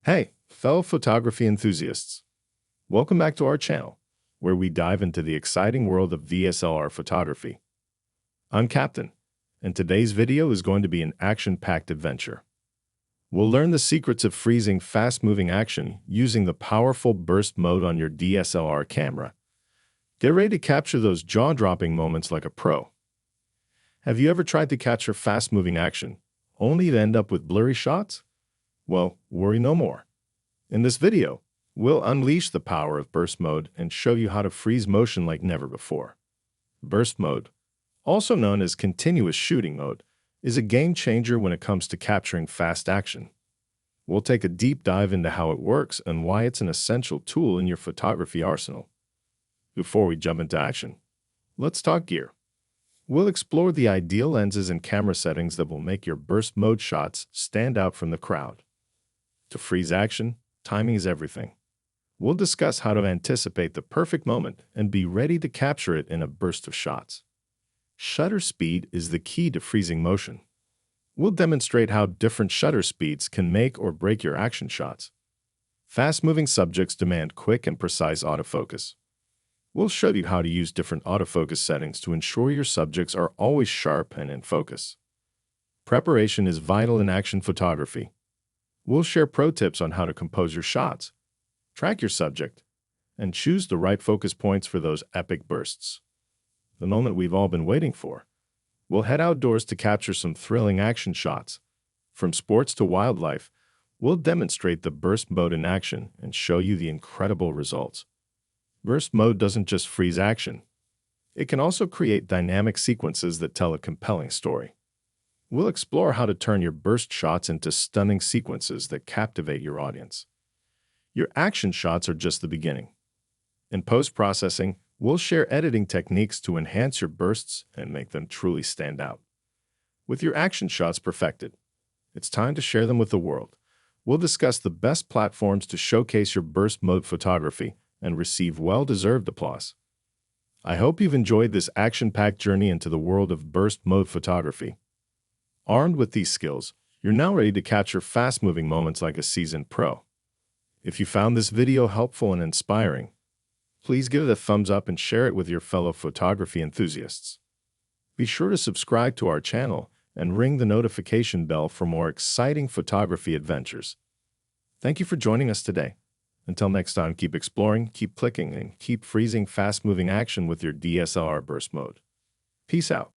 Hey, fellow photography enthusiasts. Welcome back to our channel, where we dive into the exciting world of DSLR photography. I'm Captain, and today's video is going to be an action-packed adventure. We'll learn the secrets of freezing fast-moving action using the powerful burst mode on your DSLR camera. Get ready to capture those jaw-dropping moments like a pro. Have you ever tried to capture fast-moving action, only to end up with blurry shots? Well, worry no more. In this video, we'll unleash the power of burst mode and show you how to freeze motion like never before. Burst mode, also known as continuous shooting mode, is a game changer when it comes to capturing fast action. We'll take a deep dive into how it works and why it's an essential tool in your photography arsenal. Before we jump into action, let's talk gear. We'll explore the ideal lenses and camera settings that will make your burst mode shots stand out from the crowd. To freeze action, timing is everything. We'll discuss how to anticipate the perfect moment and be ready to capture it in a burst of shots. Shutter speed is the key to freezing motion. We'll demonstrate how different shutter speeds can make or break your action shots. Fast-moving subjects demand quick and precise autofocus. We'll show you how to use different autofocus settings to ensure your subjects are always sharp and in focus. Preparation is vital in action photography. We'll share pro tips on how to compose your shots, track your subject, and choose the right focus points for those epic bursts. The moment we've all been waiting for. We'll head outdoors to capture some thrilling action shots. From sports to wildlife, we'll demonstrate the burst mode in action and show you the incredible results. Burst mode doesn't just freeze action. It can also create dynamic sequences that tell a compelling story. We'll explore how to turn your burst shots into stunning sequences that captivate your audience. Your action shots are just the beginning. In post-processing, we'll share editing techniques to enhance your bursts and make them truly stand out. With your action shots perfected, it's time to share them with the world. We'll discuss the best platforms to showcase your burst mode photography and receive well-deserved applause. I hope you've enjoyed this action-packed journey into the world of burst mode photography. Armed with these skills, you're now ready to capture fast-moving moments like a seasoned pro. If you found this video helpful and inspiring, please give it a thumbs up and share it with your fellow photography enthusiasts. Be sure to subscribe to our channel and ring the notification bell for more exciting photography adventures. Thank you for joining us today. Until next time, keep exploring, keep clicking, and keep freezing fast-moving action with your DSLR burst mode. Peace out.